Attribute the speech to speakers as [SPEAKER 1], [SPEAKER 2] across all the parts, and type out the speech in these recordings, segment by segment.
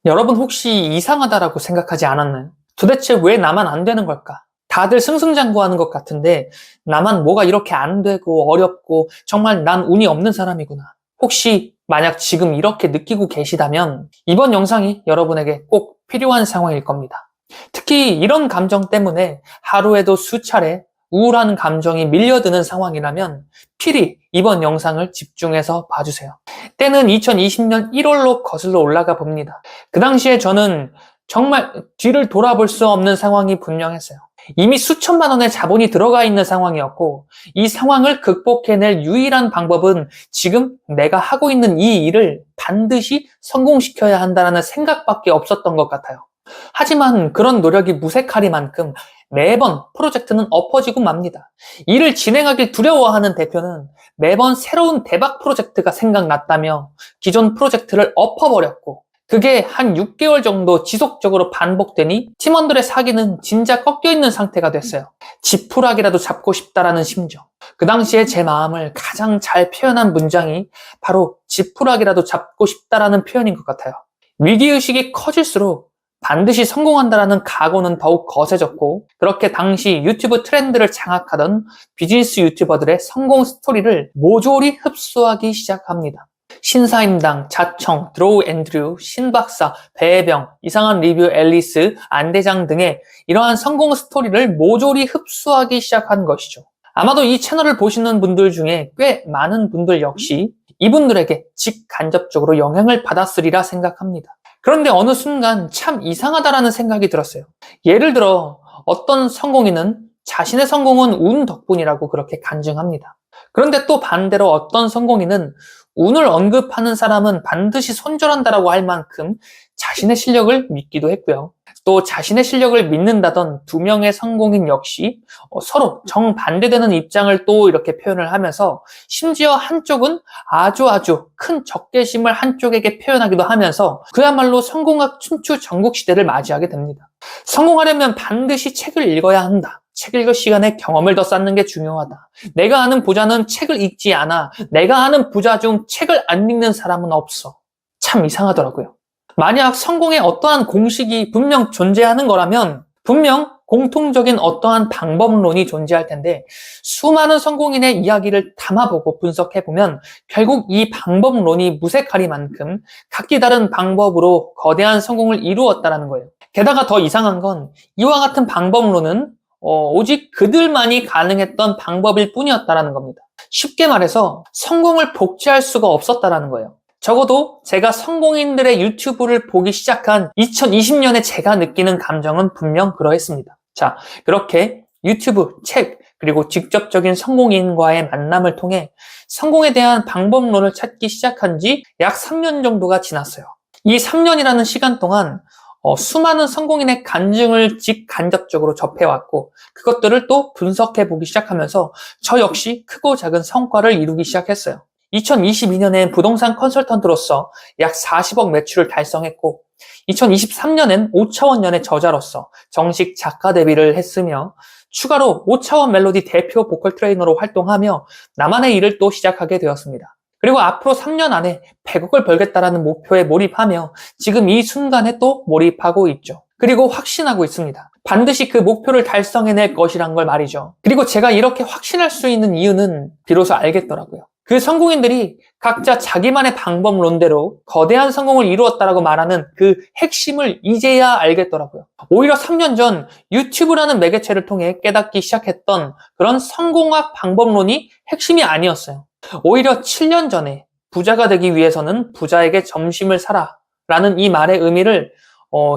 [SPEAKER 1] 여러분 혹시 이상하다라고 생각하지 않았나요? 도대체 왜 나만 안 되는 걸까? 다들 승승장구하는 것 같은데 나만 뭐가 이렇게 안 되고 어렵고 정말 난 운이 없는 사람이구나. 혹시 만약 지금 이렇게 느끼고 계시다면 이번 영상이 여러분에게 꼭 필요한 상황일 겁니다. 특히 이런 감정 때문에 하루에도 수차례 우울한 감정이 밀려드는 상황이라면 필히 이번 영상을 집중해서 봐주세요. 때는 2020년 1월로 거슬러 올라가 봅니다. 그 당시에 저는 정말 뒤를 돌아볼 수 없는 상황이 분명했어요. 이미 수천만 원의 자본이 들어가 있는 상황이었고 이 상황을 극복해낼 유일한 방법은 지금 내가 하고 있는 이 일을 반드시 성공시켜야 한다는 생각밖에 없었던 것 같아요. 하지만 그런 노력이 무색하리만큼 매번 프로젝트는 엎어지고 맙니다. 일을 진행하길 두려워하는 대표는 매번 새로운 대박 프로젝트가 생각났다며 기존 프로젝트를 엎어버렸고 그게 한 6개월 정도 지속적으로 반복되니 팀원들의 사기는 진짜 꺾여있는 상태가 됐어요. 지푸라기라도 잡고 싶다라는 심정. 그 당시에 제 마음을 가장 잘 표현한 문장이 바로 지푸라기라도 잡고 싶다라는 표현인 것 같아요. 위기의식이 커질수록 반드시 성공한다라는 각오는 더욱 거세졌고 그렇게 당시 유튜브 트렌드를 장악하던 비즈니스 유튜버들의 성공 스토리를 모조리 흡수하기 시작합니다. 신사임당, 자청, 드로우 앤드류, 신박사, 배혜병, 이상한 리뷰 앨리스, 안대장 등의 이러한 성공 스토리를 모조리 흡수하기 시작한 것이죠. 아마도 이 채널을 보시는 분들 중에 꽤 많은 분들 역시 이분들에게 직간접적으로 영향을 받았으리라 생각합니다. 그런데 어느 순간 참 이상하다라는 생각이 들었어요. 예를 들어 어떤 성공인은 자신의 성공은 운 덕분이라고 그렇게 간증합니다. 그런데 또 반대로 어떤 성공인은 운을 언급하는 사람은 반드시 손절한다라고 할 만큼 자신의 실력을 믿기도 했고요. 또 자신의 실력을 믿는다던 두 명의 성공인 역시 서로 정반대되는 입장을 또 이렇게 표현을 하면서 심지어 한쪽은 아주 큰 적개심을 한쪽에게 표현하기도 하면서 그야말로 성공학 춘추 전국시대를 맞이하게 됩니다. 성공하려면 반드시 책을 읽어야 한다. 책 읽을 시간에 경험을 더 쌓는 게 중요하다. 내가 아는 부자는 책을 읽지 않아. 내가 아는 부자 중 책을 안 읽는 사람은 없어. 참 이상하더라고요. 만약 성공의 어떠한 공식이 분명 존재하는 거라면 분명 공통적인 어떠한 방법론이 존재할 텐데 수많은 성공인의 이야기를 담아보고 분석해보면 결국 이 방법론이 무색하리만큼 각기 다른 방법으로 거대한 성공을 이루었다는 거예요. 게다가 더 이상한 건 이와 같은 방법론은 오직 그들만이 가능했던 방법일 뿐이었다는 겁니다. 쉽게 말해서 성공을 복제할 수가 없었다는 거예요. 적어도 제가 성공인들의 유튜브를 보기 시작한 2020년에 제가 느끼는 감정은 분명 그러했습니다. 자, 그렇게 유튜브, 책, 그리고 직접적인 성공인과의 만남을 통해 성공에 대한 방법론을 찾기 시작한 지 약 3년 정도가 지났어요. 이 3년이라는 시간 동안 수많은 성공인의 간증을 직간접적으로 접해왔고 그것들을 또 분석해보기 시작하면서 저 역시 크고 작은 성과를 이루기 시작했어요. 2022년엔 부동산 컨설턴트로서 약 40억 매출을 달성했고 2023년엔 5차원 연의 저자로서 정식 작가 데뷔를 했으며 추가로 5차원 멜로디 대표 보컬 트레이너로 활동하며 나만의 일을 또 시작하게 되었습니다. 그리고 앞으로 3년 안에 100억을 벌겠다라는 목표에 몰입하며 지금 이 순간에 또 몰입하고 있죠. 그리고 확신하고 있습니다. 반드시 그 목표를 달성해낼 것이란 걸 말이죠. 그리고 제가 이렇게 확신할 수 있는 이유는 비로소 알겠더라고요. 그 성공인들이 각자 자기만의 방법론대로 거대한 성공을 이루었다라고 말하는 그 핵심을 이제야 알겠더라고요. 오히려 3년 전 유튜브라는 매개체를 통해 깨닫기 시작했던 그런 성공학 방법론이 핵심이 아니었어요. 오히려 7년 전에 부자가 되기 위해서는 부자에게 점심을 사라 라는 이 말의 의미를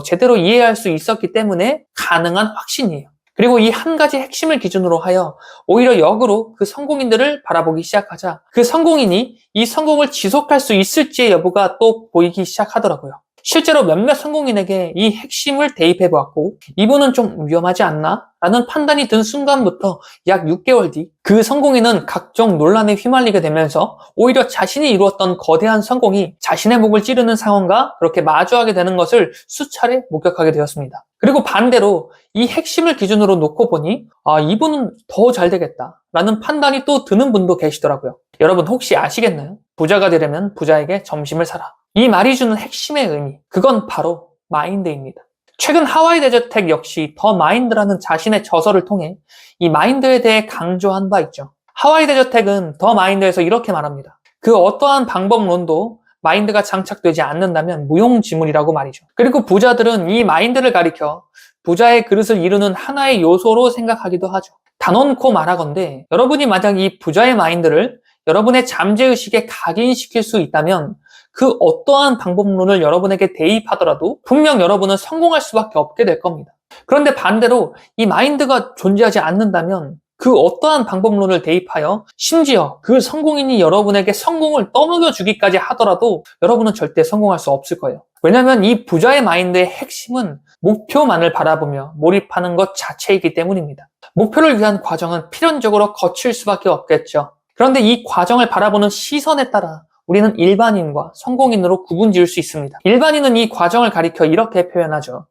[SPEAKER 1] 제대로 이해할 수 있었기 때문에 가능한 확신이에요. 그리고 이 한 가지 핵심을 기준으로 하여 오히려 역으로 그 성공인들을 바라보기 시작하자 그 성공인이 이 성공을 지속할 수 있을지의 여부가 또 보이기 시작하더라고요. 실제로 몇몇 성공인에게 이 핵심을 대입해보았고 이분은 좀 위험하지 않나? 라는 판단이 든 순간부터 약 6개월 뒤 그 성공인은 각종 논란에 휘말리게 되면서 오히려 자신이 이루었던 거대한 성공이 자신의 목을 찌르는 상황과 그렇게 마주하게 되는 것을 수차례 목격하게 되었습니다. 그리고 반대로 이 핵심을 기준으로 놓고 보니 이분은 더 잘 되겠다 라는 판단이 또 드는 분도 계시더라고요. 여러분 혹시 아시겠나요? 부자가 되려면 부자에게 점심을 사라. 이 말이 주는 핵심의 의미, 그건 바로 마인드입니다. 최근 하와이 대저택 역시 더 마인드라는 자신의 저서를 통해 이 마인드에 대해 강조한 바 있죠. 하와이 대저택은 더 마인드에서 이렇게 말합니다. 그 어떠한 방법론도 마인드가 장착되지 않는다면 무용지물이라고 말이죠. 그리고 부자들은 이 마인드를 가리켜 부자의 그릇을 이루는 하나의 요소로 생각하기도 하죠. 단언코 말하건대 여러분이 만약 이 부자의 마인드를 여러분의 잠재의식에 각인시킬 수 있다면 그 어떠한 방법론을 여러분에게 대입하더라도 분명 여러분은 성공할 수밖에 없게 될 겁니다. 그런데 반대로 이 마인드가 존재하지 않는다면 그 어떠한 방법론을 대입하여 심지어 그 성공인이 여러분에게 성공을 떠먹여 주기까지 하더라도 여러분은 절대 성공할 수 없을 거예요. 왜냐하면 이 부자의 마인드의 핵심은 목표만을 바라보며 몰입하는 것 자체이기 때문입니다. 목표를 위한 과정은 필연적으로 거칠 수밖에 없겠죠. 그런데 이 과정을 바라보는 시선에 따라 우리는 일반인과 성공인으로 구분지을 수 있습니다. 일반인은 이 과정을 가리켜 이렇게 표현하죠.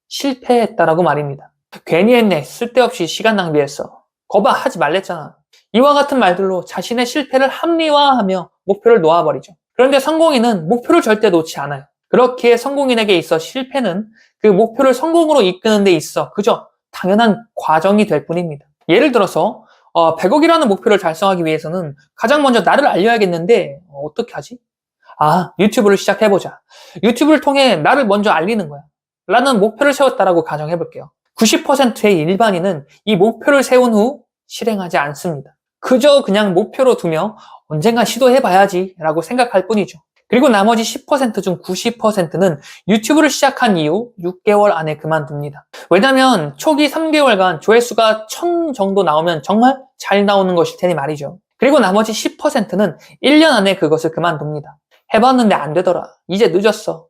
[SPEAKER 1] 실패했다라고 말입니다. 괜히 했네. 쓸데없이 시간 낭비했어. 거봐, 하지 말랬잖아. 이와 같은 말들로 자신의 실패를 합리화하며 목표를 놓아버리죠. 그런데 성공인은 목표를 절대 놓지 않아요. 그렇기에 성공인에게 있어 실패는 그 목표를 성공으로 이끄는 데 있어 그저 당연한 과정이 될 뿐입니다. 예를 들어서 100억이라는 목표를 달성하기 위해서는 가장 먼저 나를 알려야겠는데 어떻게 하지? 유튜브를 시작해보자. 유튜브를 통해 나를 먼저 알리는 거야. 라는 목표를 세웠다라고 가정해볼게요. 90%의 일반인은 이 목표를 세운 후 실행하지 않습니다. 그저 그냥 목표로 두며 언젠가 시도해봐야지 라고 생각할 뿐이죠. 그리고 나머지 10% 중 90%는 유튜브를 시작한 이후 6개월 안에 그만둡니다. 왜냐면 초기 3개월간 조회수가 1000 정도 나오면 정말 잘 나오는 것일 테니 말이죠. 그리고 나머지 10%는 1년 안에 그것을 그만둡니다. 해봤는데 안 되더라. 이제 늦었어.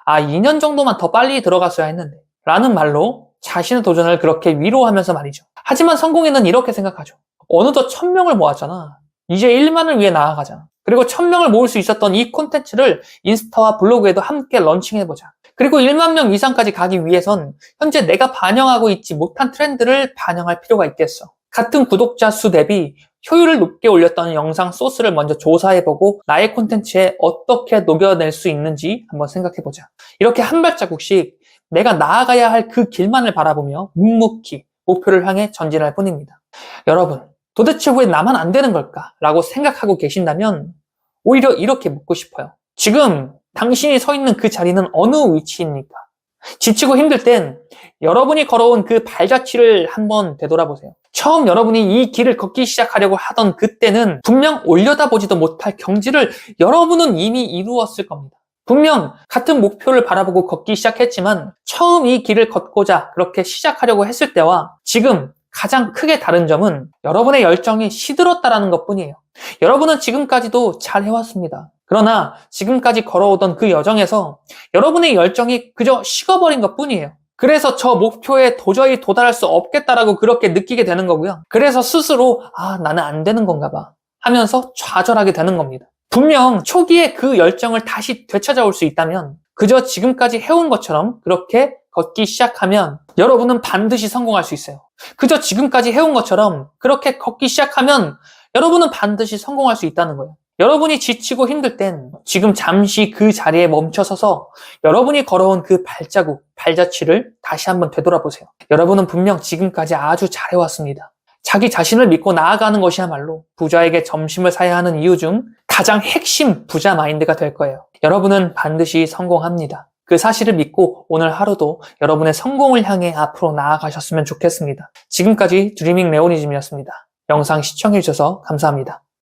[SPEAKER 1] 2년 정도만 더 빨리 들어갔어야 했는데. 라는 말로 자신의 도전을 그렇게 위로하면서 말이죠. 하지만 성공인은 이렇게 생각하죠. 어느덧 1000명을 모았잖아. 이제 1만을 위해 나아가자. 그리고 1000명을 모을 수 있었던 이 콘텐츠를 인스타와 블로그에도 함께 런칭해보자. 그리고 1만 명 이상까지 가기 위해선 현재 내가 반영하고 있지 못한 트렌드를 반영할 필요가 있겠어. 같은 구독자 수 대비 효율을 높게 올렸던 영상 소스를 먼저 조사해보고 나의 콘텐츠에 어떻게 녹여낼 수 있는지 한번 생각해보자. 이렇게 한 발자국씩 내가 나아가야 할 그 길만을 바라보며 묵묵히 목표를 향해 전진할 뿐입니다. 여러분, 도대체 왜 나만 안 되는 걸까? 라고 생각하고 계신다면 오히려 이렇게 묻고 싶어요. 지금 당신이 서 있는 그 자리는 어느 위치입니까? 지치고 힘들 땐 여러분이 걸어온 그 발자취를 한번 되돌아보세요. 처음 여러분이 이 길을 걷기 시작하려고 하던 그때는 분명 올려다보지도 못할 경지를 여러분은 이미 이루었을 겁니다. 분명 같은 목표를 바라보고 걷기 시작했지만 처음 이 길을 걷고자 그렇게 시작하려고 했을 때와 지금 가장 크게 다른 점은 여러분의 열정이 시들었다라는 것뿐이에요. 여러분은 지금까지도 잘 해왔습니다. 그러나 지금까지 걸어오던 그 여정에서 여러분의 열정이 그저 식어버린 것뿐이에요. 그래서 저 목표에 도저히 도달할 수 없겠다라고 그렇게 느끼게 되는 거고요. 그래서 스스로 나는 안 되는 건가 봐 하면서 좌절하게 되는 겁니다. 분명 초기에 그 열정을 다시 되찾아올 수 있다면 그저 지금까지 해온 것처럼 그렇게 걷기 시작하면 여러분은 반드시 성공할 수 있어요. 그저 지금까지 해온 것처럼 그렇게 걷기 시작하면 여러분은 반드시 성공할 수 있다는 거예요. 여러분이 지치고 힘들 땐 지금 잠시 그 자리에 멈춰서서 여러분이 걸어온 그 발자국, 발자취를 다시 한번 되돌아보세요. 여러분은 분명 지금까지 아주 잘해왔습니다. 자기 자신을 믿고 나아가는 것이야말로 부자에게 점심을 사야 하는 이유 중 가장 핵심 부자 마인드가 될 거예요. 여러분은 반드시 성공합니다. 그 사실을 믿고 오늘 하루도 여러분의 성공을 향해 앞으로 나아가셨으면 좋겠습니다. 지금까지 드리밍 레오니즘이었습니다. 영상 시청해주셔서 감사합니다.